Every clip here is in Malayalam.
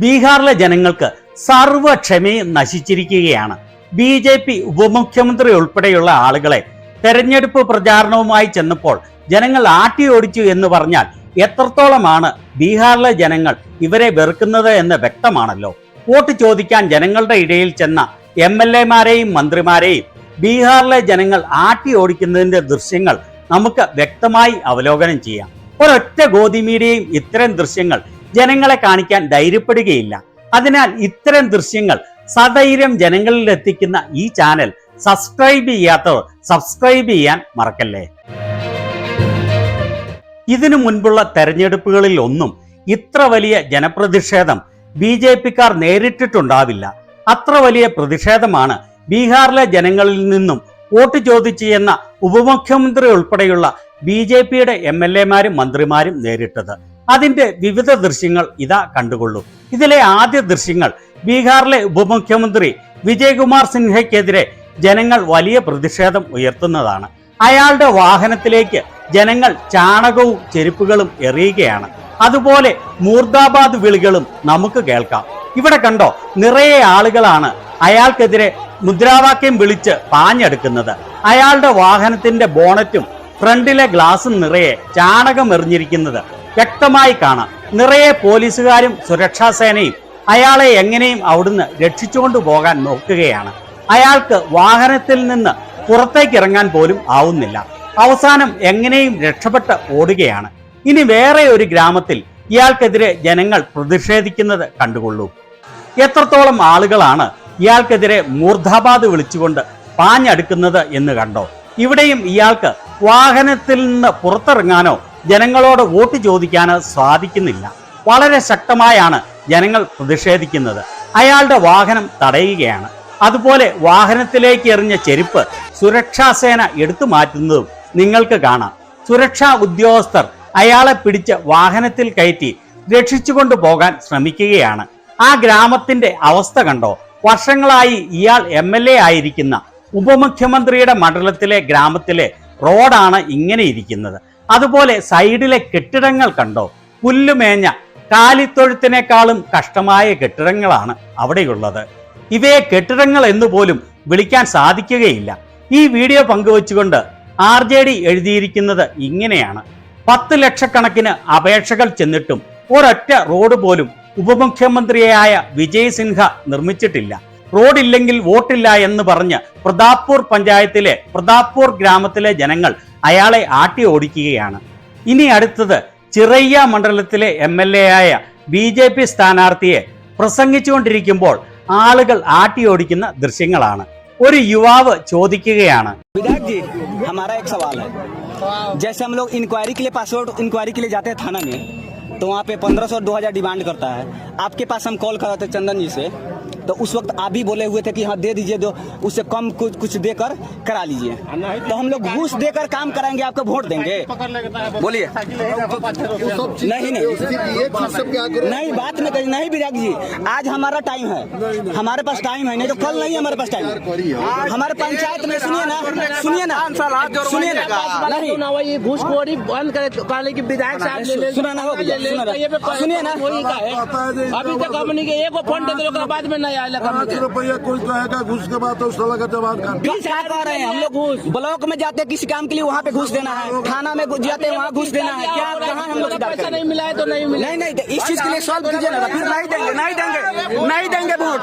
ബീഹാറിലെ ജനങ്ങൾക്ക് സർവ്വക്ഷമയും നശിച്ചിരിക്കുകയാണ്. BJP ഉപമുഖ്യമന്ത്രി ഉൾപ്പെടെയുള്ള ആളുകളെ തെരഞ്ഞെടുപ്പ് പ്രചാരണവുമായി ചെന്നപ്പോൾ ജനങ്ങൾ ആട്ടിയോടിച്ചു എന്ന് പറഞ്ഞാൽ എത്രത്തോളമാണ് ബീഹാറിലെ ജനങ്ങൾ ഇവരെ വെറുക്കുന്നത് എന്ന് വ്യക്തമാണല്ലോ. വോട്ട് ചോദിക്കാൻ ജനങ്ങളുടെ ഇടയിൽ ചെന്ന MLA-മാരെയും മന്ത്രിമാരെയും ബീഹാറിലെ ജനങ്ങൾ ആട്ടിയോടിക്കുന്നതിന്റെ ദൃശ്യങ്ങൾ നമുക്ക് വ്യക്തമായി അവലോകനം ചെയ്യാം. ഒരൊറ്റ ഗോദി മീഡിയയും ഇത്തരം ദൃശ്യങ്ങൾ ജനങ്ങളെ കാണിക്കാൻ ധൈര്യപ്പെടുകയില്ല. അതിനാൽ ഇത്തരം ദൃശ്യങ്ങൾ സധൈര്യം ജനങ്ങളിൽ എത്തിക്കുന്ന ഈ ചാനൽ സബ്സ്ക്രൈബ് ചെയ്യാത്തവർ സബ്സ്ക്രൈബ് ചെയ്യാൻ മറക്കല്ലേ. ഇതിനു മുൻപുള്ള തെരഞ്ഞെടുപ്പുകളിൽ ഒന്നും ഇത്ര വലിയ ജനപ്രതിഷേധം BJP-ക്കാർ നേരിട്ടിട്ടുണ്ടാവില്ല. അത്ര വലിയ പ്രതിഷേധമാണ് ബീഹാറിലെ ജനങ്ങളിൽ നിന്നും വോട്ട് ചോദിച്ചു എന്ന ഉപമുഖ്യമന്ത്രി ഉൾപ്പെടെയുള്ള BJP-യുടെ MLA-മാരും മന്ത്രിമാരും നേരിട്ടത്. അതിന്റെ വിവിധ ദൃശ്യങ്ങൾ ഇതാ കണ്ടുകൊള്ളൂ. ഇതിലെ ആദ്യ ദൃശ്യങ്ങൾ ബീഹാറിലെ ഉപമുഖ്യമന്ത്രി വിജയ്കുമാർ സിൻഹയ്ക്കെതിരെ ജനങ്ങൾ വലിയ പ്രതിഷേധം ഉയർത്തുന്നതാണ്. അയാളുടെ വാഹനത്തിലേക്ക് ജനങ്ങൾ ചാണകവും ചെരുപ്പുകളും എറിയുകയാണ്. അതുപോലെ മൂർദാബാദ് വിളികളും നമുക്ക് കേൾക്കാം. ഇവിടെ കണ്ടോ, നിറയെ ആളുകളാണ് അയാൾക്കെതിരെ മുദ്രാവാക്യം വിളിച്ച് പാഞ്ഞെടുക്കുന്നത്. അയാളുടെ വാഹനത്തിന്റെ ബോണറ്റും ഫ്രണ്ടിലെ ഗ്ലാസും നിറയെ ചാണകം എറിഞ്ഞിരിക്കുന്നത് വ്യക്തമായി കാണാം. നിറയെ പോലീസുകാരും സുരക്ഷാ സേനയും അയാളെ എങ്ങനെയും അവിടുന്ന് രക്ഷിച്ചുകൊണ്ടു പോകാൻ നോക്കുകയാണ്. അയാൾക്ക് വാഹനത്തിൽ നിന്ന് പുറത്തേക്ക് ഇറങ്ങാൻ പോലും ആവുന്നില്ല. അവസാനം എങ്ങനെയും രക്ഷപ്പെട്ട് ഓടുകയാണ്. ഇനി വേറെ ഒരു ഗ്രാമത്തിൽ ഇയാൾക്കെതിരെ ജനങ്ങൾ പ്രതിഷേധിക്കുന്നത് കണ്ടുകൊള്ളൂ. എത്രത്തോളം ആളുകളാണ് ഇയാൾക്കെതിരെ മൂർദാബാദ് വിളിച്ചുകൊണ്ട് പാഞ്ഞടുക്കുന്നത് എന്ന് കണ്ടോ. ഇവിടെയും ഇയാൾക്ക് വാഹനത്തിൽ നിന്ന് പുറത്തിറങ്ങാനോ ജനങ്ങളോട് വോട്ട് ചോദിക്കാനോ സാധിക്കുന്നില്ല. വളരെ ശക്തമായാണ് ജനങ്ങൾ പ്രതിഷേധിക്കുന്നത്. അയാളുടെ വാഹനം തടയുകയാണ്. അതുപോലെ വാഹനത്തിലേക്ക് എറിഞ്ഞ ചെരുപ്പ് സുരക്ഷാ സേന എടുത്തു മാറ്റുന്നതും നിങ്ങൾക്ക് കാണാം. സുരക്ഷാ ഉദ്യോഗസ്ഥർ അയാളെ പിടിച്ച് വാഹനത്തിൽ കയറ്റി രക്ഷിച്ചുകൊണ്ടു പോകാൻ ശ്രമിക്കുകയാണ്. ആ ഗ്രാമത്തിന്റെ അവസ്ഥ കണ്ടോ. വർഷങ്ങളായി ഇയാൾ MLA ആയിരിക്കുന്ന ഉപമുഖ്യമന്ത്രിയുടെ മണ്ഡലത്തിലെ ഗ്രാമത്തിലെ റോഡാണ് ഇങ്ങനെ ഇരിക്കുന്നത്. അതുപോലെ സൈഡിലെ കെട്ടിടങ്ങൾ കണ്ടോ. പുല്ലുമേഞ്ഞ കാലിത്തൊഴുത്തിനേക്കാളും കഷ്ടമായ കെട്ടിടങ്ങളാണ് അവിടെയുള്ളത്. ഇവയെ കെട്ടിടങ്ങൾ എന്ന് പോലും വിളിക്കാൻ സാധിക്കുകയില്ല. ഈ വീഡിയോ പങ്കുവച്ചുകൊണ്ട് RJD എഴുതിയിരിക്കുന്നത് ഇങ്ങനെയാണ്: 10 ലക്ഷക്കണക്കിന് അപേക്ഷകൾ ചെന്നിട്ടും ഒരൊറ്റ റോഡ് പോലും ഉപമുഖ്യമന്ത്രിയായ വിജയ് സിൻഹ നിർമ്മിച്ചിട്ടില്ല. റോഡില്ലെങ്കിൽ വോട്ടില്ല എന്ന് പറഞ്ഞ് പ്രതാപ്പൂർ പഞ്ചായത്തിലെ പ്രതാപ്പൂർ ഗ്രാമത്തിലെ ജനങ്ങൾ അയാളെ ആട്ടി ഓടിക്കുകയാണ്. ഇനി അടുത്തത് ചിറയ്യ മണ്ഡലത്തിലെ MLA ആയ BJP സ്ഥാനാർത്ഥിയെ പ്രസംഗിച്ചുകൊണ്ടിരിക്കുമ്പോൾ ആളുകൾ ആട്ടി ഓടിക്കുന്ന ദൃശ്യങ്ങളാണ്. ഒരു യുവാവ് ചോദിക്കുകയാണ്, विधायक जी, हमारा एक सवाल है। जैसे हम लोग इंक्वायरी के लिए पासपोर्ट इंक्वायरी के लिए जाते हैं थाना में, तो वहाँ पे 1500 और 2000 डिमांड करता है। आपके पास हम कॉल कराते चंदन जी से, तो उस वक्त आप भी बोले हुए थे कि हाँ दे दीजिए, दो उससे कम कुछ देकर करा लीजिए। तो हम लोग घूस देकर काम कराएंगे, आपको वोट देंगे? बोलिए। नहीं बात में कही नहीं विधायक जी, आज हमारा टाइम है, हमारे पास टाइम है, नहीं तो कल नहीं हमारे पास टाइम है। हमारे पंचायत में सुनिए ना सुनिए ना नहीं घूसखोरी बंद करे कि विधायक साहब सुना ना हो सुनिए ना। अभी तक हमने के एक फंड दे बाद में नहीं आया रुपया कोई कहेगा घूस के बाद तो उस तरह का जवाब कह रहे हैं। हम लोग घूस ब्लॉक में जाते किसी काम के लिए वहाँ पे घूस देना है, थाना में जाते हैं वहाँ घूस देना है। क्या कहाँ हम लोग पैसा नहीं मिला है तो नहीं मिला। नहीं इस चीज के लिए सॉल्व कीजिए ना, फिर नहीं देंगे वोट,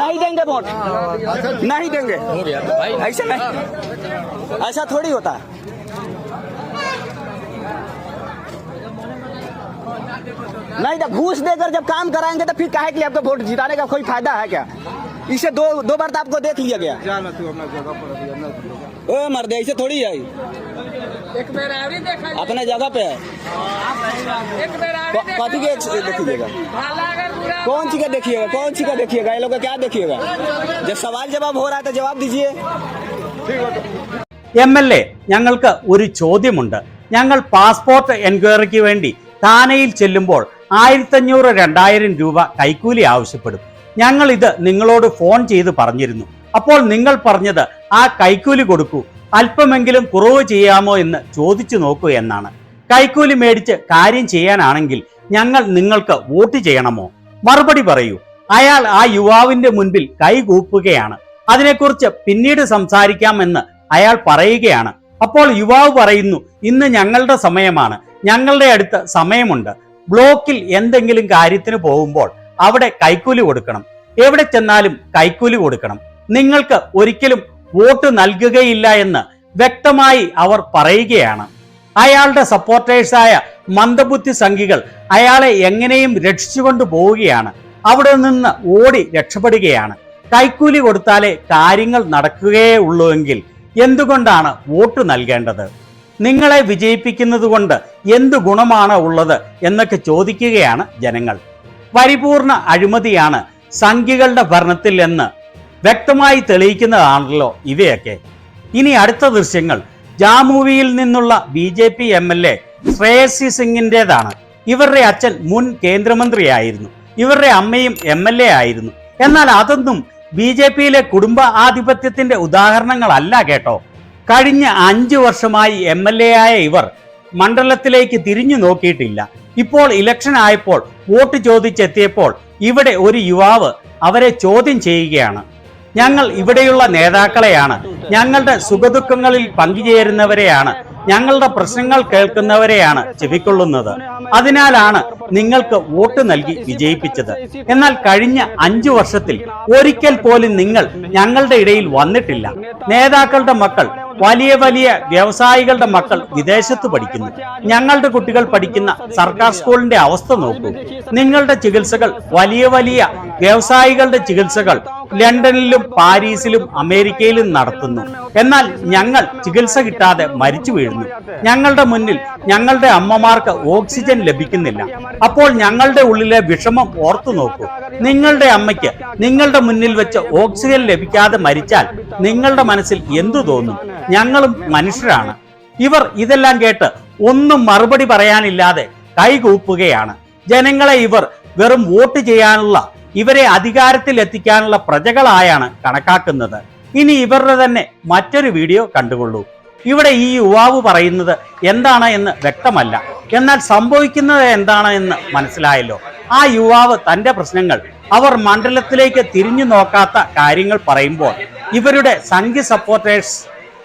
नहीं देंगे वोट, नहीं देंगे। ऐसा नहीं, ऐसा थोड़ी होता है। नहीं तो घूस देकर जब काम कराएंगे तो फिर काहे के लिए आपको वोट जिताने का कोई फायदा है क्या? इसे दो बार तो आपको देख लिया गया। ओ मर्दे, ऐसे थोड़ी है, अपने जगह पे है। कथी के देखिएगा, कौन सी का देखिएगा, ये लोग का क्या देखिएगा? जब सवाल जवाब हो रहा है तो जवाब दीजिए। MLA, ഞങ്ങൾക്ക് ഒരു ചോദ്യമുണ്ട്. ഞങ്ങൾ പാസ്പോർട്ട് എൻക്വയറിക്ക് വേണ്ടി താനയിൽ ചെല്ലുമ്പോൾ 1500-2000 രൂപ കൈക്കൂലി ആവശ്യപ്പെടും. ഞങ്ങൾ ഇത് നിങ്ങളോട് ഫോൺ ചെയ്ത് പറഞ്ഞിരുന്നു. അപ്പോൾ നിങ്ങൾ പറഞ്ഞത് ആ കൈക്കൂലി കൊടുക്കൂ, അല്പമെങ്കിലും കുറവ് ചെയ്യാമോ എന്ന് ചോദിച്ചു നോക്കൂ എന്നാണ്. കൈക്കൂലി മേടിച്ച് കാര്യം ചെയ്യാനാണെങ്കിൽ ഞങ്ങൾ നിങ്ങൾക്ക് വോട്ട് ചെയ്യണമോ? മറുപടി പറയൂ. അയാൾ ആ യുവാവിന്റെ മുൻപിൽ കൈകൂപ്പുകയാണ്. അതിനെക്കുറിച്ച് പിന്നീട് സംസാരിക്കാമെന്ന് അയാൾ പറയുകയാണ്. അപ്പോൾ യുവാവ് പറയുന്നു, ഇന്ന് ഞങ്ങളുടെ സമയമാണ്, ഞങ്ങളുടെ അടുത്ത് സമയമുണ്ട്. ബ്ലോക്കിൽ എന്തെങ്കിലും കാര്യത്തിന് പോകുമ്പോൾ അവിടെ കൈക്കൂലി കൊടുക്കണം, എവിടെ ചെന്നാലും കൈക്കൂലി കൊടുക്കണം, നിങ്ങൾക്ക് ഒരിക്കലും വോട്ട് നൽകുകയില്ല എന്ന് വ്യക്തമായി അവർ പറയുകയാണ്. അയാളുടെ സപ്പോർട്ടേഴ്സായ മന്ദബുദ്ധി സംഘികൾ അയാളെ എങ്ങനെയും രക്ഷിച്ചുകൊണ്ട് പോവുകയാണ്. അവിടെ നിന്ന് ഓടി രക്ഷപ്പെടുകയാണ്. കൈക്കൂലി കൊടുത്താലേ കാര്യങ്ങൾ നടക്കുകയേ ഉള്ളൂ എങ്കിൽ എന്തുകൊണ്ടാണ് വോട്ട് നൽകേണ്ടത്? നിങ്ങളെ വിജയിപ്പിക്കുന്നത് കൊണ്ട് എന്തു ഗുണമാണ് ഉള്ളത് എന്നൊക്കെ ചോദിക്കുകയാണ് ജനങ്ങൾ. പരിപൂർണ അഴിമതിയാണ് സംഘികളുടെ ഭരണത്തിൽ എന്ന് വ്യക്തമായി തെളിയിക്കുന്നതാണല്ലോ ഇവയൊക്കെ. ഇനി അടുത്ത ദൃശ്യങ്ങൾ ജാമുവിയിൽ നിന്നുള്ള BJP MLA ശ്രേയസി സിംഗിൻ്റെതാണ്. ഇവരുടെ അച്ഛൻ മുൻ കേന്ദ്രമന്ത്രിയായിരുന്നു, ഇവരുടെ അമ്മയും MLA ആയിരുന്നു. എന്നാൽ അതൊന്നും BJPയിലെ കുടുംബ ആധിപത്യത്തിന്റെ ഉദാഹരണങ്ങളല്ല കേട്ടോ. കഴിഞ്ഞ 5 വർഷമായി MLA ആയ ഇവർ മണ്ഡലത്തിലേക്ക് തിരിഞ്ഞു നോക്കിയിട്ടില്ല. ഇപ്പോൾ ഇലക്ഷൻ ആയപ്പോൾ വോട്ട് ചോദിച്ചെത്തിയപ്പോൾ ഇവിടെ ഒരു യുവാവ് അവരെ ചോദ്യം ചെയ്യുകയാണ്. ഞങ്ങൾ ഇവിടെയുള്ള നേതാക്കളെയാണ്, ഞങ്ങളുടെ സുഖദുഃഖങ്ങളിൽ പങ്കുചേരുന്നവരെയാണ്, ഞങ്ങളുടെ പ്രശ്നങ്ങൾ കേൾക്കുന്നവരെയാണ് ചെവിക്കൊള്ളുന്നത്. അതിനാലാണ് നിങ്ങൾക്ക് വോട്ട് നൽകി വിജയിപ്പിച്ചത്. എന്നാൽ കഴിഞ്ഞ 5 വർഷത്തിൽ ഒരിക്കൽ പോലും നിങ്ങൾ ഞങ്ങളുടെ ഇടയിൽ വന്നിട്ടില്ല. നേതാക്കളുടെ മക്കൾ, വലിയ വലിയ വ്യവസായികളുടെ മക്കൾ വിദേശത്ത് പഠിക്കുന്നു. ഞങ്ങളുടെ കുട്ടികൾ പഠിക്കുന്ന സർക്കാർ സ്കൂളിന്റെ അവസ്ഥ നോക്കൂ. നിങ്ങളുടെ ചികിത്സകൾ, വലിയ വലിയ വ്യവസായികളുടെ ചികിത്സകൾ ലണ്ടനിലും പാരീസിലും അമേരിക്കയിലും നടത്തുന്നു. എന്നാൽ ഞങ്ങൾ ചികിത്സ കിട്ടാതെ മരിച്ചു വീഴുന്നു. ഞങ്ങളുടെ മുന്നിൽ ഞങ്ങളുടെ അമ്മമാർക്ക് ഓക്സിജൻ ലഭിക്കുന്നില്ല. അപ്പോൾ ഞങ്ങളുടെ ഉള്ളിലെ വിഷമം ഓർത്തു നോക്കൂ. നിങ്ങളുടെ അമ്മയ്ക്ക് നിങ്ങളുടെ മുന്നിൽ വെച്ച് ഓക്സിജൻ ലഭിക്കാതെ മരിച്ചാൽ നിങ്ങളുടെ മനസ്സിൽ എന്തു തോന്നും? ഞങ്ങളും മനുഷ്യരാണ്. ഇവർ ഇതെല്ലാം കേട്ട് ഒന്നും മറുപടി പറയാനില്ലാതെ കൈകൂപ്പുകയാണ്. ജനങ്ങളെ ഇവർ വെറും വോട്ട് ചെയ്യാനുള്ള, ഇവരെ അധികാരത്തിൽ എത്തിക്കാനുള്ള പ്രജകളായാണ് കണക്കാക്കുന്നത്. ഇനി ഇവരുടെ തന്നെ മറ്റൊരു വീഡിയോ കണ്ടുകൊള്ളൂ. ഇവിടെ ഈ യുവാവ് പറയുന്നത് എന്താണ് എന്ന് വ്യക്തമല്ല, എന്നാൽ സംഭവിക്കുന്നത് എന്താണ് എന്ന് മനസ്സിലായല്ലോ. ആ യുവാവ് തന്റെ പ്രശ്നങ്ങൾ, അവർ മണ്ഡലത്തിലേക്ക് തിരിഞ്ഞു നോക്കാത്ത കാര്യങ്ങൾ പറയുമ്പോൾ ഇവരുടെ സംഘി സപ്പോർട്ടേഴ്സ്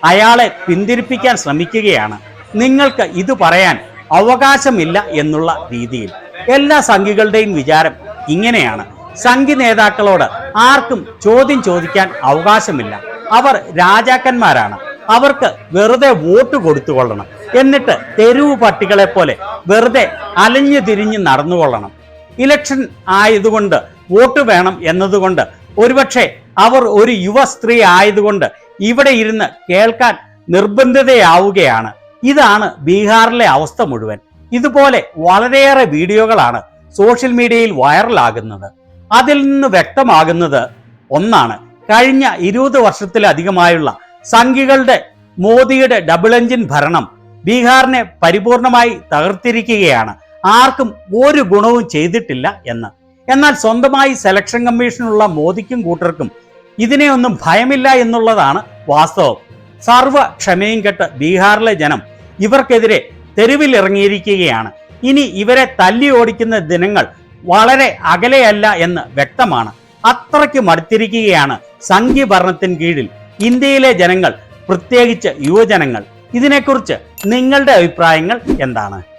അയാളെ പിന്തിരിപ്പിക്കാൻ ശ്രമിക്കുകയാണ്. നിങ്ങൾക്ക് ഇത് പറയാൻ അവകാശമില്ല എന്നുള്ള രീതിയിൽ. എല്ലാ സംഘികളുടെയും വിചാരം ഇങ്ങനെയാണ്. സംഘി നേതാക്കളോട് ആർക്കും ചോദ്യം ചോദിക്കാൻ അവകാശമില്ല. അവർ രാജാക്കന്മാരാണ്. അവർക്ക് വെറുതെ വോട്ട് കൊടുത്തുകൊള്ളണം. എന്നിട്ട് തെരുവ് പട്ടികളെ പോലെ വെറുതെ അലഞ്ഞു തിരിഞ്ഞ് നടന്നുകൊള്ളണം. ഇലക്ഷൻ ആയതുകൊണ്ട് വോട്ട് വേണം എന്നതുകൊണ്ട്, ഒരുപക്ഷെ അവർ ഒരു യുവ സ്ത്രീ ആയതുകൊണ്ട് ഇവിടെ ഇരുന്ന് കേൾക്കാൻ നിർബന്ധിതയാവുകയാണ്. ഇതാണ് ബീഹാറിലെ അവസ്ഥ മുഴുവൻ. ഇതുപോലെ വളരെയേറെ വീഡിയോകളാണ് സോഷ്യൽ മീഡിയയിൽ വൈറലാകുന്നത്. അതിൽ നിന്ന് വ്യക്തമാകുന്നത് ഒന്നാണ്, കഴിഞ്ഞ 20 വർഷത്തിലധികമായുള്ള സംഘികളുടെ മോദിയുടെ ഡബിൾ എഞ്ചിൻ ഭരണം ബീഹാറിനെ പരിപൂർണമായി തകർത്തിരിക്കുകയാണ്. ആർക്കും ഒരു ഗുണവും ചെയ്തിട്ടില്ല എന്ന്. എന്നാൽ സ്വന്തമായി സെലക്ഷൻ കമ്മീഷനുള്ള മോദിക്കും കൂട്ടർക്കും ഇതിനെയൊന്നും ഭയമില്ല എന്നുള്ളതാണ് വാസ്തവം. സർവ്വ ക്ഷമയും കെട്ട് ബീഹാറിലെ ജനം ഇവർക്കെതിരെ തെരുവിൽ ഇറങ്ങിയിരിക്കുകയാണ്. ഇനി ഇവരെ തല്ലി ഓടിക്കുന്ന ദിനങ്ങൾ വളരെ അകലെയല്ല എന്ന് വ്യക്തമാണ്. അത്രയ്ക്ക് മടുത്തിരിക്കുകയാണ് സംഘി ഭരണത്തിന് കീഴിൽ ഇന്ത്യയിലെ ജനങ്ങൾ, പ്രത്യേകിച്ച് യുവജനങ്ങൾ. ഇതിനെക്കുറിച്ച് നിങ്ങളുടെ അഭിപ്രായങ്ങൾ എന്താണ്?